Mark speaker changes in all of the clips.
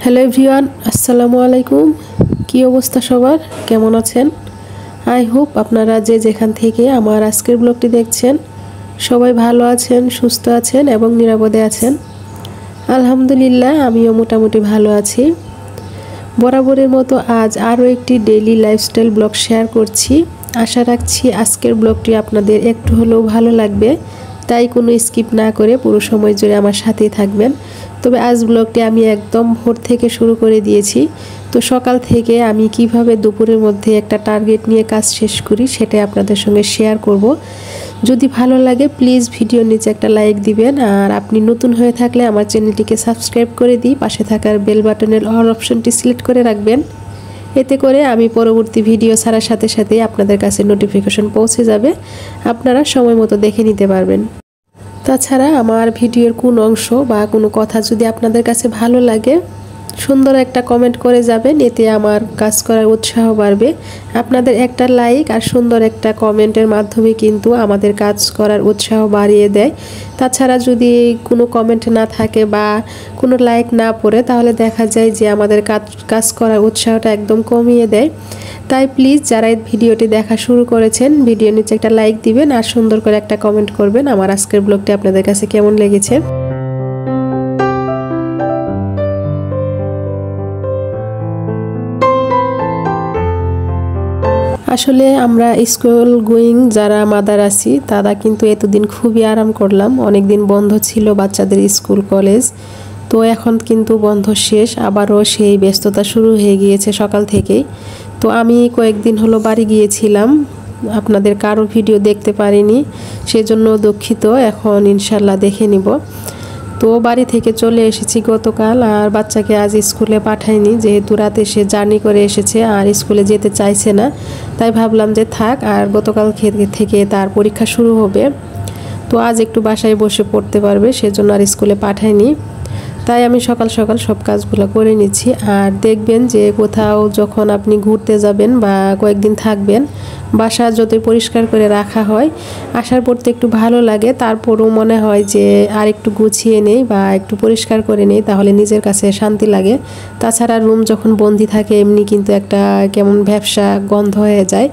Speaker 1: Hello everyone, আসসালামু আলাইকুম। কি অবস্থা সবার, কেমন আছেন? আই হোপ আপনারা যে যেখান থেকে আমার আজকের ব্লগটি দেখছেন সবাই ভালো আছেন, সুস্থ আছেন এবং নিরাপদে আছেন। আলহামদুলিল্লাহ, আমিও মোটামুটি ভালো আছি। বরাবরের মতো আজ আরও একটি ডেইলি লাইফস্টাইল ব্লগ শেয়ার করছি। আশা রাখছি আজকের ব্লগটি আপনাদের একটু হলেও ভালো লাগবে, তাই কোনো স্কিপ না করে পুরো সময় জুড়ে আমার সাথেই থাকবেন। তবে আজ ব্লগটি আমি একদম ভোর থেকে শুরু করে দিয়েছি। তো সকাল থেকে আমি কিভাবে দুপুরের মধ্যে একটা টার্গেট নিয়ে কাজ শেষ করি সেটাই আপনাদের সঙ্গে শেয়ার করব। যদি ভালো লাগে প্লিজ ভিডিওর নিচে একটা লাইক দিবেন, আর আপনি নতুন হয়ে থাকলে আমার চ্যানেলটিকে সাবস্ক্রাইব করে দিই পাশে থাকার বেল বাটনের অল অপশনটি সিলেক্ট করে রাখবেন। এতে করে আমি পরবর্তী ভিডিও ছাড়ার সাথে সাথে আপনাদের কাছে নোটিফিকেশন পৌঁছে যাবে, আপনারা সময় মতো দেখে নিতে পারবেন। তাছাড়া আমার ভিডিওর কোন অংশ বা কোনো কথা যদি আপনাদের কাছে ভালো লাগে সুন্দর একটা কমেন্ট করে যাবেন, এতে আমার কাজ করার উৎসাহ বাড়বে। আপনাদের একটা লাইক আর সুন্দর একটা কমেন্টের মাধ্যমে কিন্তু আমাদের কাজ করার উৎসাহ বাড়িয়ে দেয়। তাছাড়া যদি কোনো কমেন্ট না থাকে বা কোনো লাইক না পড়ে তাহলে দেখা যায় যে আমাদের কাজ করার উৎসাহটা একদম কমিয়ে দেয়। তাই প্লিজ যারা এই ভিডিওটি দেখা শুরু করেছেন ভিডিওর নিচে একটা লাইক দিবেন আর সুন্দর করে একটা কমেন্ট করবেন আমার আজকের ব্লগটি আপনাদের কাছে কেমন লেগেছে। আসলে আমরা স্কুল গোয়িং যারা মাদার আছি তারা কিন্তু এতদিন খুবই আরাম করলাম। অনেক দিন বন্ধ ছিল বাচ্চাদের স্কুল কলেজ, তো এখন কিন্তু বন্ধ শেষ, আবারও সেই ব্যস্ততা শুরু হয়ে গিয়েছে সকাল থেকেই। তো আমি কয়েকদিন হলো বাড়ি গিয়েছিলাম, আপনাদের কারো ভিডিও দেখতে পারিনি, সেজন্য দুঃখিত। এখন ইনশাল্লাহ দেখে নিব। তো বাড়ি থেকে চলে এসেছি গতকাল, আর বাচ্চাকে আজ স্কুলে পাঠাইনি, যেহেতু রাতে সে জার্নি করে এসেছে আর স্কুলে যেতে চাইছে না, তাই ভাবলাম যে থাক। আর গতকাল থেকে তার পরীক্ষা শুরু হবে, তো আজ একটু বাসায় বসে পড়তে পারবে, সেজন্য আর স্কুলে পাঠাইনি। তাই আমি সকাল সকাল সব কাজগুলো করে নিচ্ছি। আর দেখবেন যে কোথাও যখন আপনি ঘুরতে যাবেন বা কয়েকদিন থাকবেন, বাসা যতই পরিষ্কার করে রাখা হয় আসার পর তো একটু ভালো লাগে, তারপরও মনে হয় যে আর একটু গুছিয়ে নেই বা একটু পরিষ্কার করে নেই, তাহলে নিজের কাছে শান্তি লাগে। তাছাড়া রুম যখন বন্দি থাকে এমনি কিন্তু একটা কেমন ভ্যাপসা গন্ধ হয়ে যায়।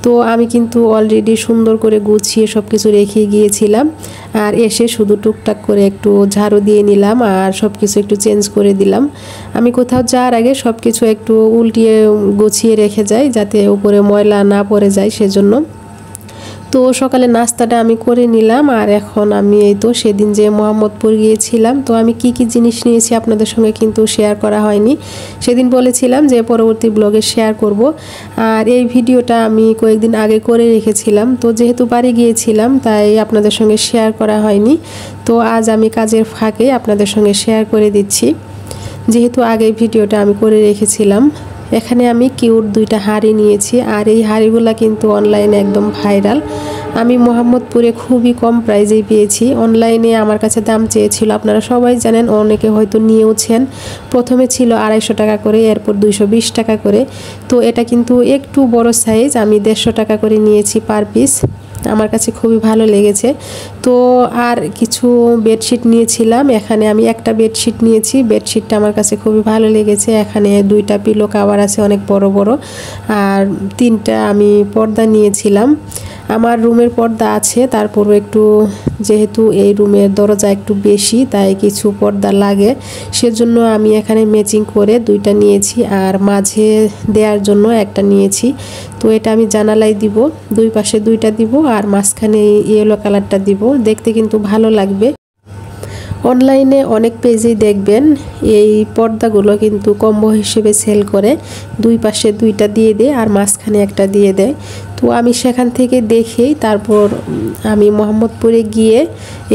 Speaker 1: তো আমি কিন্তু অলরেডি সুন্দর করে গুছিয়ে সব কিছু রেখে গিয়েছিলাম, আর এসে শুধু টুকটাক করে একটু ঝাড়ু দিয়ে নিলাম আর সব কিছু একটু চেঞ্জ করে দিলাম। আমি কোথাও যাওয়ার আগে সব কিছু একটু উল্টিয়ে গুছিয়ে রেখে যাই যাতে উপরে ময়লা না পড়ে যায়, সেজন্য। তো সকালে নাস্তাটা আমি করে নিলাম, আর এখন আমি এই তো সেদিন যে মোহাম্মদপুর গিয়েছিলাম, তো আমি কি কি জিনিস নিয়েছি আপনাদের সঙ্গে কিন্তু শেয়ার করা হয়নি। সেদিন বলেছিলাম যে পরবর্তী ব্লগে শেয়ার করব, আর এই ভিডিওটা আমি কয়েকদিন আগে করে রেখেছিলাম। তো যেহেতু বাড়ি গিয়েছিলাম তাই আপনাদের সঙ্গে শেয়ার করা হয়নি, তো আজ আমি কাজের ফাঁকে আপনাদের সঙ্গে শেয়ার করে দিচ্ছি, যেহেতু আগে ভিডিওটা আমি করে রেখেছিলাম। এখানে আমি কিউট দুইটা হাঁড়ি নিয়েছি, আর এই হাঁড়িগুলো কিন্তু অনলাইনে একদম ভাইরাল। আমি মোহাম্মদপুরে খুবই কম প্রাইজেই পেয়েছি। অনলাইনে আমার কাছে দাম চেয়েছিল, আপনারা সবাই জানেন, অনেকে হয়তো নিয়েওছেন। প্রথমে ছিল 250 টাকা করে, এরপর 220 টাকা করে। তো এটা কিন্তু একটু বড় সাইজ, আমি 150 টাকা করে নিয়েছি পার পিস। আমার কাছে খুবই ভালো লেগেছে। তো আর কিছু বেডশিট নিয়েছিলাম, এখানে আমি একটা বেডশিট নিয়েছি, বেডশিটটা আমার কাছে খুবই ভালো লেগেছে। এখানে 2টা পিলো কভার আছে অনেক বড় বড়, আর 3টা আমি পর্দা নিয়েছিলাম। আমার রুমের পর্দা আছে, তারপরও একটু যেহেতু এই রুমের দরজা একটু বেশি তাই কিছু পর্দা লাগে, সেজন্য আমি এখানে ম্যাচিং করে 2টা নিয়েছি, আর মাঝে দেওয়ার জন্য একটা নিয়েছি। তো এটা আমি জানালায় দিব, 2 পাশে 2টা দিব, আর মাঝখানে ইয়েলো কালারটা দিব, দেখতে কিন্তু ভালো লাগবে। অনলাইনে অনেক পেজেই দেখবেন এই পর্দাগুলো কিন্তু কম্বো হিসেবে সেল করে, 2 পাশে 2টা দিয়ে দেয় আর মাঝখানে একটা দিয়ে দেয়। তো আমি সেখান থেকে দেখেই তারপর আমি মোহাম্মদপুরে গিয়ে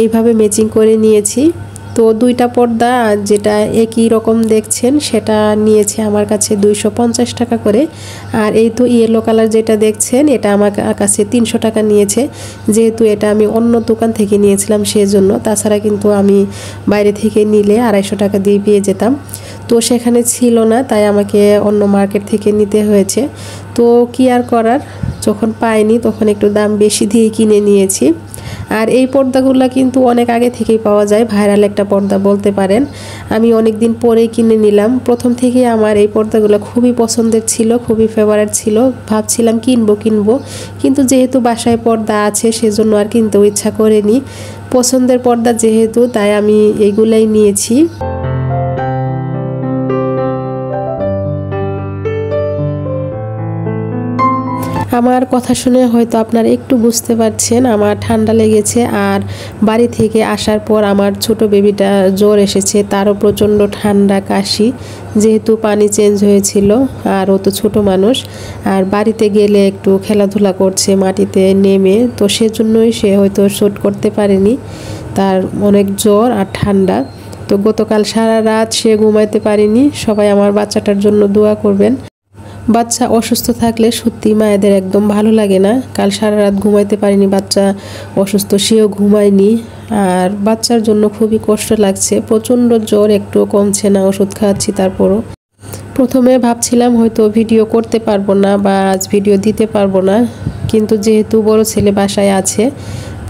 Speaker 1: এইভাবে ম্যাচিং করে নিয়েছি। তো 2টা পর্দা যেটা একই রকম দেখছেন সেটা নিয়েছে আমার কাছে 250 টাকা করে, আর এই তো ইয়েলো কালার যেটা দেখছেন এটা আমার কাছে 300 টাকা নিয়েছে, যেহেতু এটা আমি অন্য দোকান থেকে নিয়েছিলাম সেজন্য। তাছাড়া কিন্তু আমি বাইরে থেকে নিলে 250 টাকা দিয়ে পেয়ে যেতাম, তো সেখানে ছিল না, তাই আমাকে অন্য মার্কেট থেকে নিতে হয়েছে। তো কি আর করার, যখন পাইনি তখন একটু দাম বেশি দিয়ে কিনে নিয়েছি। আর এই পর্দাগুলো কিন্তু অনেক আগে থেকেই পাওয়া যায়, ভাইরাল একটা পর্দা বলতে পারেন। আমি অনেক দিন পরেই কিনে নিলাম। প্রথম থেকেই আমার এই পর্দাগুলো খুবই পছন্দের ছিল, খুবই ফেভারিট ছিল। ভাবছিলাম কিনবো কিন্তু যেহেতু বাসায় পর্দা আছে সেজন্য আর কিনতেও ইচ্ছা করেনি। পছন্দের পর্দা যেহেতু, তাই আমি এইগুলাই নিয়েছি। আমার কথা শুনে হয়তো আপনারা একটু বুঝতে পারছেন আমার ঠান্ডা লেগেছে। আর বাড়ি থেকে আসার পর আমার ছোট বেবিটা জ্বর এসেছে, তারও প্রচণ্ড ঠান্ডা কাশি, যেহেতু পানি চেঞ্জ হয়েছিল আর ও তো ছোটো মানুষ। আর বাড়িতে গেলে একটু খেলাধুলা করছে মাটিতে নেমে, তো সেজন্যই সে হয়তো শ্যুট করতে পারেনি, তার অনেক জ্বর আর ঠান্ডা। তো গতকাল সারা রাত সে ঘুমাইতে পারেনি। সবাই আমার বাচ্চাটার জন্য দোয়া করবেন। বাচ্চা অসুস্থ থাকলে সত্যি মায়েদের একদম ভালো লাগে না। কাল সারা রাত ঘুমাইতে পারিনি, বাচ্চা অসুস্থ, সেও ঘুমায়নি। আর বাচ্চার জন্য খুবই কষ্ট লাগছে, প্রচণ্ড জ্বর, একটুও কমছে না, ওষুধ খাওয়াচ্ছি তারপরও। প্রথমে ভাবছিলাম হয়তো ভিডিও করতে পারবো না বা আজ ভিডিও দিতে পারবো না, কিন্তু যেহেতু বড় ছেলে বাসায় আছে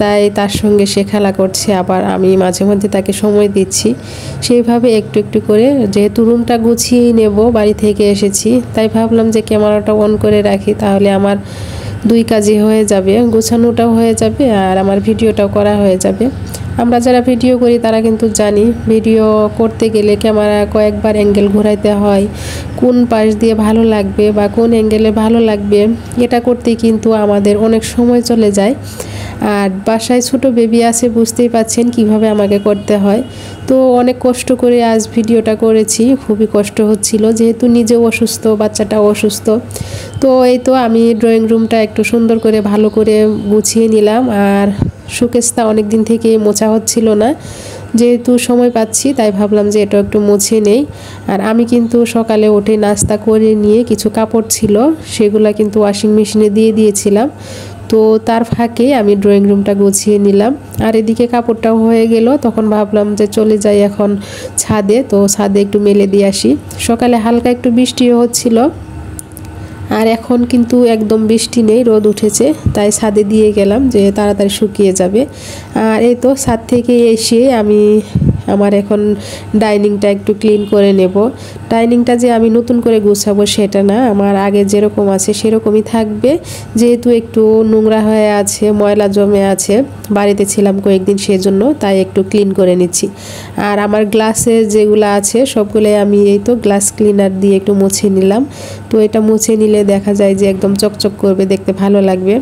Speaker 1: তাই তার সঙ্গে সে খেলা করছে, আবার আমি মাঝে মধ্যে তাকে সময় দিচ্ছি। সেইভাবে একটু একটু করে, যেহেতু রুমটা গুছিয়েই নেব, বাড়ি থেকে এসেছি, তাই ভাবলাম যে ক্যামেরাটা অন করে রাখি, তাহলে আমার দুই কাজই হয়ে যাবে, গোছানোটাও হয়ে যাবে আর আমার ভিডিওটাও করা হয়ে যাবে। আমরা যারা ভিডিও করি তারা কিন্তু জানি ভিডিও করতে গেলে ক্যামেরা কয়েকবার অ্যাঙ্গেল ঘোরাইতে হয়, কোন পাশ দিয়ে ভালো লাগবে বা কোন অ্যাঙ্গেলে ভালো লাগবে, এটা করতেই কিন্তু আমাদের অনেক সময় চলে যায়। আর বাসায় ছোট বেবি আছে, বুঝতেই পাচ্ছেন কিভাবে আমাকে করতে হয়। তো অনেক কষ্ট করে আজ ভিডিওটা করেছি, খুবই কষ্ট হচ্ছিল, যেহেতু নিজেও অসুস্থ, বাচ্চাটাও অসুস্থ। তো এই তো আমি ড্রয়িং রুমটা একটু সুন্দর করে ভালো করে গুছিয়ে নিলাম। আর শোকেসটা অনেক দিন থেকেই মোছা হচ্ছিল না, যেহেতু সময় পাচ্ছি তাই ভাবলাম যে এটা একটু মুছে নেই। আর আমি কিন্তু সকালে উঠে নাস্তা করে নিয়ে কিছু কাপড় ছিল সেগুলো কিন্তু ওয়াশিং মেশিনে দিয়ে দিয়েছিলাম। তো তার ফাঁকে আমি ড্রয়িং রুমটা গুছিয়ে নিলাম। আর এদিকে কাপড়টাও হয়ে গেল, তখন ভাবলাম যে চলে যাই এখন ছাদে, তো ছাদে একটু মেলে দিয়ে আসি। সকালে হালকা একটু বৃষ্টিও হচ্ছিল, আর এখন কিন্তু একদম বৃষ্টি নেই, রোদ উঠেছে, তাই ছাদে দিয়ে গেলাম যে তাড়াতাড়ি শুকিয়ে যাবে। আর এই তো ছাদ থেকে এসে আমি আমার এখন ডাইনিংটা একটু ক্লিন করে নেব। ডাইনিংটা যে আমি নতুন করে গুছাবো সেটা না, আমার আগে যেরকম আছে সেরকমই থাকবে, যেহেতু একটু নোংরা হয়ে আছে, ময়লা জমে আছে, বাড়িতে ছিলাম কয়েকদিন সেজন্য, তাই একটু ক্লিন করে নিচ্ছি। আর আমার গ্লাসের যেগুলো আছে সবগুলোই আমি এই তো গ্লাস ক্লিনার দিয়ে একটু মুছে নিলাম। তো এটা মুছে নিলে দেখা যায় যে একদম চকচক করবে, দেখতে ভালো লাগবে।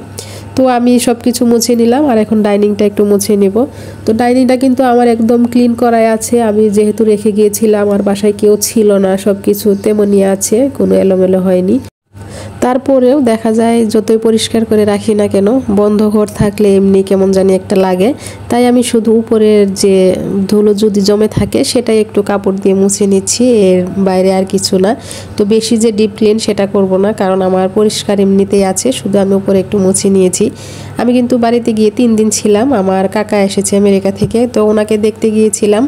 Speaker 1: তো আমি সব কিছু মুছে নিলাম আর এখন ডাইনিংটা একটু মুছে নেব। তো ডাইনিংটা কিন্তু আমার একদম ক্লিন করাই আছে, আমি যেহেতু রেখে গিয়েছিলাম, আমার বাসায় কেউ ছিল না, সব কিছু তেমনই আছে, কোনো এলোমেলো হয়নি। তারপরেও দেখা যায় যতই পরিষ্কার করে রাখি না কেন, বন্ধ ঘর থাকলে এমনি কেমন জানি একটা লাগে, তাই আমি শুধু উপরের যে ধুলো যদি জমে থাকে সেটাই একটু কাপড় দিয়ে মুছে নিচ্ছি, এর বাইরে আর কিছু না। তো বেশি যে ডিপ ক্লিন সেটা করব না, কারণ আমার পরিষ্কার এমনিতেই আছে, শুধু আমি উপরে একটু মুছে নিয়েছি। আমি কিন্তু বাড়িতে গিয়ে 3 দিন ছিলাম, আমার কাকা এসেছে আমেরিকা থেকে, তো ওনাকে দেখতে গিয়েছিলাম,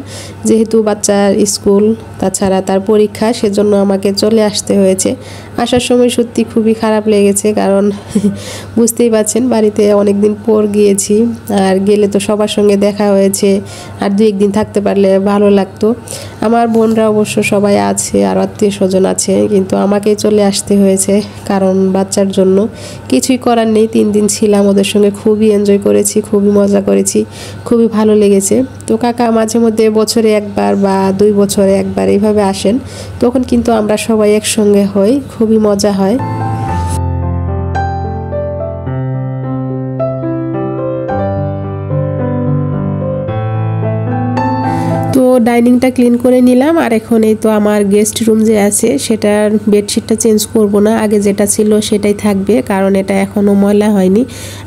Speaker 1: যেহেতু বাচ্চার স্কুল তাছাড়া তার পরীক্ষা, সেজন্য আমাকে চলে আসতে হয়েছে। আসার সময় সত্যি খুবই খারাপ লেগেছে, কারণ বুঝতেই পারছেন বাড়িতে অনেক দিন পর গিয়েছি, আর গেলে তো সবার সঙ্গে দেখা হয়েছে, আর 2-1 দিন থাকতে পারলে ভালো লাগতো। আমার বোনরা অবশ্য সবাই আছে আর আত্মীয় স্বজন আছে, কিন্তু আমাকেই চলে আসতে হয়েছে কারণ বাচ্চার জন্য। কিছুই করার নেই, 3 দিন ছিলাম ওদের সঙ্গে, খুবই এনজয় করেছি, খুবই মজা করেছি, খুবই ভালো লেগেছে। তো কাকা মাঝে মধ্যে বছরে একবার বা 2 বছরে একবার এইভাবে আসেন, তখন কিন্তু আমরা সবাই একসঙ্গে হই, খুবই মজা হয়। তো ডাইনিংটা ক্লিন করে নিলাম, আর এখন এই তো আমার গেস্ট রুম যে আছে সেটার বেডশিটটা চেঞ্জ করব না, আগে যেটা ছিল সেটাই থাকবে, কারণ এটা এখনও ময়লা হয়নি।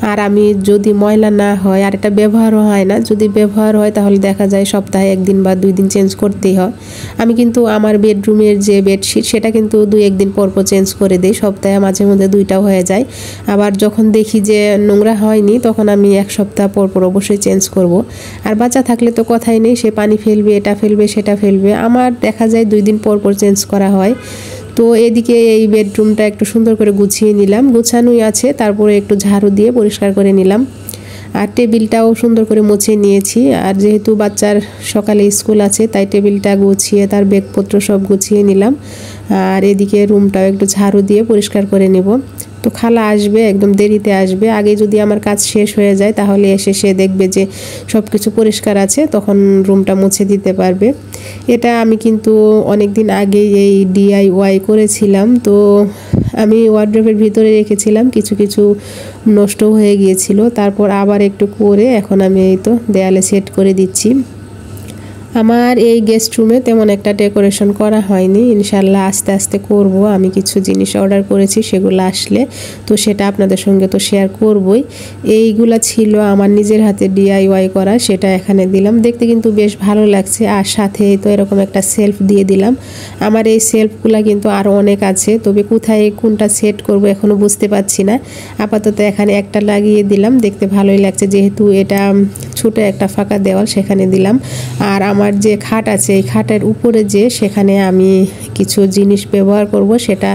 Speaker 1: আর আমি যদি ময়লা না হয়, আর এটা ব্যবহারও হয় না, যদি ব্যবহার হয় তাহলে দেখা যায় সপ্তাহে 1 দিন বা 2 দিন চেঞ্জ করতেই হয়। আমি কিন্তু আমার বেডরুমের যে বেডশিট সেটা কিন্তু 2-1 দিন পর পর চেঞ্জ করে দিই, সপ্তাহে মাঝে মধ্যে 2টাও হয়ে যায়। আবার যখন দেখি যে নোংরা হয়নি তখন আমি 1 সপ্তাহ পর পর অবশ্যই চেঞ্জ করব। আর বাচ্চা থাকলে তো কথাই নেই, সে পানি ফেলবে, এটা ফেলবে, সেটা ফেলবে, আমার দেখা যায় 2 দিন পর পর চেঞ্জ করা হয়। তো এদিকে এই বেডরুমটা একটু সুন্দর করে গুছিয়ে নিলাম, গুছানোই আছে, তারপরে একটু ঝাড়ু দিয়ে পরিষ্কার করে নিলাম। আর টেবিলটাও সুন্দর করে মুছে নিয়েছি। আর যেহেতু বাচ্চার সকালে স্কুল আছে তাই টেবিলটা গুছিয়ে তার ব্যাগপত্র সব গুছিয়ে নিলাম। আর এদিকে রুমটাও একটু ঝাড়ু দিয়ে পরিষ্কার করে নেব। তো খালা আসবে, একদম দেরিতে আসবে। আগে যদি আমার কাজ শেষ হয়ে যায় তাহলে এসে সে দেখবে যে সব কিছু পরিষ্কার আছে, তখন রুমটা মুছে দিতে পারবে। এটা আমি কিন্তু অনেক দিন আগে এই DIY করেছিলাম। তো আমি ওয়ার্ড্রোবের ভিতরে রেখেছিলাম, কিছু কিছু নষ্ট হয়ে গিয়েছিল, তারপর আবার একটু করে এখন আমি এই তো দেয়ালে সেট করে দিচ্ছি। আমার এই গেস্ট রুমে তেমন একটা ডেকোরেশন করা হয়নি, ইনশাল্লাহ আস্তে আস্তে করব। আমি কিছু জিনিস অর্ডার করেছি, সেগুলো আসলে তো সেটা আপনাদের সঙ্গে তো শেয়ার করবই। এইগুলা ছিল আমার নিজের হাতে DIY করা, সেটা এখানে দিলাম। দেখতে কিন্তু বেশ ভালো লাগছে। আর সাথে তো এরকম একটা সেলফ দিয়ে দিলাম। আমার এই সেলফগুলা কিন্তু আরও অনেক আছে, তবে কোথায় কোনটা সেট করব এখনও বুঝতে পারছি না। আপাতত এখানে একটা লাগিয়ে দিলাম, দেখতে ভালোই লাগছে, যেহেতু এটা ছোটো একটা ফাঁকা দেওয়াল সেখানে দিলাম। আর আমার যে খাট আছে এই খাটের উপরে যে সেখানে আমি কিছু জিনিস ব্যবহার করব, সেটা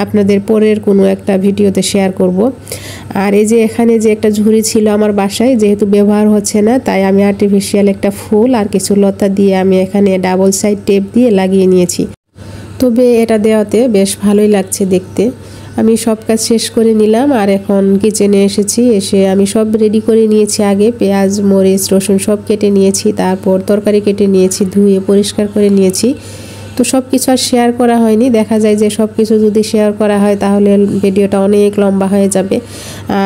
Speaker 1: আপনাদের পরের কোনো একটা ভিডিওতে শেয়ার করব। আর এই যে এখানে যে একটা ঝুড়ি ছিল আমার বাসায়, যেহেতু ব্যবহার হচ্ছে না তাই আমি আর্টিফিশিয়াল একটা ফুল আর কিছু লতা দিয়ে আমি এখানে ডাবল সাইড টেপ দিয়ে লাগিয়ে নিয়েছি। তবে এটা দেওয়াতে বেশ ভালোই লাগছে দেখতে। আমি সব কাজ শেষ করে নিলাম আর এখন কিচেনে এসেছি। এসে আমি সব রেডি করে নিয়েছি, আগে পেঁয়াজ মরিচ রসুন সব কেটে নিয়েছি, তারপর তরকারি কেটে নিয়েছি, ধুয়ে পরিষ্কার করে নিয়েছি। তো সব কিছু আর শেয়ার করা হয়নি। দেখা যায় যে সব কিছু যদি শেয়ার করা হয় তাহলে ভিডিওটা অনেক লম্বা হয়ে যাবে,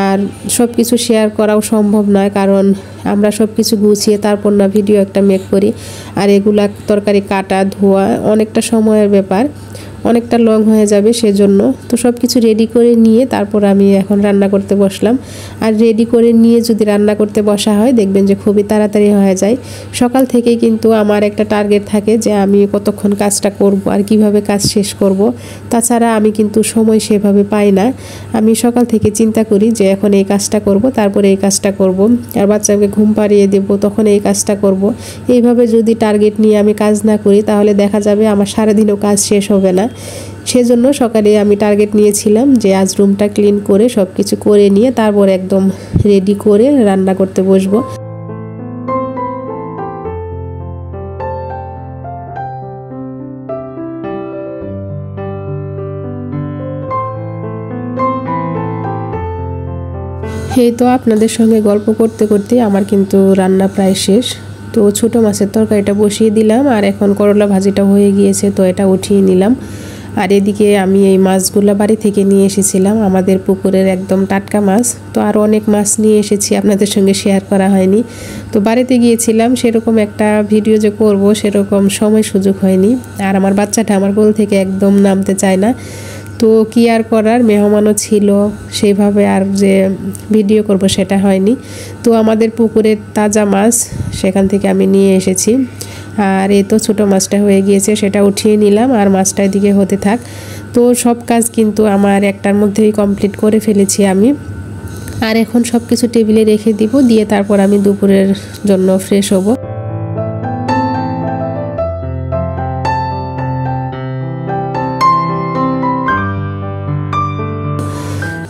Speaker 1: আর সব কিছু শেয়ার করাও সম্ভব নয়, কারণ আমরা সব কিছু গুছিয়ে তারপর না ভিডিও একটা মেক করি। আর এগুলা তরকারি কাটা ধোয়া অনেকটা সময়ের ব্যাপার, অনেকটা লং হয়ে যাবে, সেজন্য তো সব কিছু রেডি করে নিয়ে তারপর আমি এখন রান্না করতে বসলাম। আর রেডি করে নিয়ে যদি রান্না করতে বসা হয় দেখবেন যে খুবই তাড়াতাড়ি হয়ে যায়। সকাল থেকেই কিন্তু আমার একটা টার্গেট থাকে যে আমি কতক্ষণ কাজটা করব আর কিভাবে কাজ শেষ করব। তাছাড়া আমি কিন্তু সময় সেভাবে পাই না। আমি সকাল থেকে চিন্তা করি যে এখন এই কাজটা করব, তারপরে এই কাজটা করব, আর বাচ্চাকে ঘুম পাড়িয়ে দেব, তখন এই কাজটা করব। এইভাবে যদি টার্গেট নিয়ে আমি কাজ না করি তাহলে দেখা যাবে আমার সারাদিনও কাজ শেষ হবে না। সেজন্য সকালে আমি টার্গেট নিয়েছিলাম যে আজ রুমটা ক্লিন করে সব কিছু করে নিয়ে তারপর একদম রেডি করে রান্না করতে বসবো। এই তো আপনাদের সঙ্গে গল্প করতে করতে আমার কিন্তু রান্না প্রায় শেষ। তো ছোটো মাছের তরকারিটা বসিয়ে দিলাম, আর এখন করলা ভাজিটা হয়ে গিয়েছে তো এটা উঠিয়ে নিলাম। আর এদিকে আমি এই মাছগুলো বাড়ি থেকে নিয়ে এসেছিলাম, আমাদের পুকুরের একদম টাটকা মাছ। তো আরও অনেক মাছ নিয়ে এসেছি, আপনাদের সঙ্গে শেয়ার করা হয়নি। তো বাড়িতে গিয়েছিলাম, সেরকম একটা ভিডিও যে করব সেরকম সময় সুযোগ হয়নি। আর আমার বাচ্চাটা আমার কোল থেকে একদম নামতে চায় না। তো কি আর করার, মেহমানও ছিল, সেইভাবে আর যে ভিডিও করব সেটা হয়নি। তো আমাদের পুকুরের তাজা মাছ সেখান থেকে আমি নিয়ে এসেছি। আর এই তো ছোটো মাছটা হয়ে গিয়েছে, সেটা উঠিয়ে নিলাম আর মাছটা এদিকে হতে থাক। তো সব কাজ কিন্তু আমার একটার মধ্যেই কমপ্লিট করে ফেলেছি আমি। আর এখন সব কিছু টেবিলে রেখে দিব, দিয়ে তারপর আমি দুপুরের জন্য ফ্রেশ হব।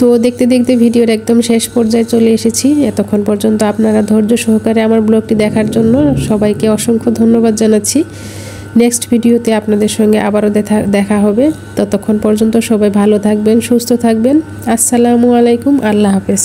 Speaker 1: তো দেখতে দেখতে ভিডিওর একদম শেষ পর্যায়ে চলে এসেছি। এতক্ষণ পর্যন্ত আপনারা ধৈর্য সহকারে আমার ব্লগটি দেখার জন্য সবাইকে অসংখ্য ধন্যবাদ জানাচ্ছি। নেক্সট ভিডিওতে আপনাদের সঙ্গে আবারও দেখা হবে। ততক্ষণ পর্যন্ত সবাই ভালো থাকবেন, সুস্থ থাকবেন। আসসালামু আলাইকুম, আল্লাহ হাফেজ।